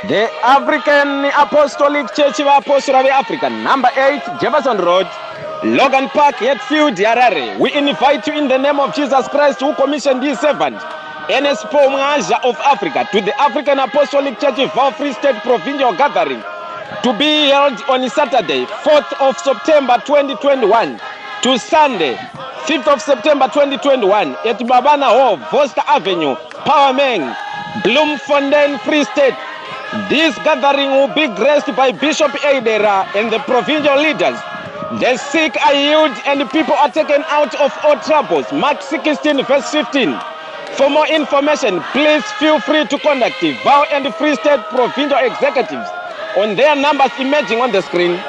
The African Apostolic Church of Apostle of Africa, number 8, Jefferson Road, Logan Park, Hatfield, Harare. We invite you in the name of Jesus Christ, who commissioned his servant, Ernest Paul Mwaja of Africa, to the African Apostolic Church of our Free State Provincial Gathering, to be held on Saturday, 4th of September 2021, to Sunday, 5th of September 2021, at Babana Hall, Voster Avenue, Powermeng, Bloemfontein, Free State. This gathering will be graced by Bishop Eidera and the provincial leaders. The sick are healed and the people are taken out of all troubles. Mark 16, verse 15. For more information, please feel free to contact the VOW and Free State provincial executives on their numbers emerging on the screen.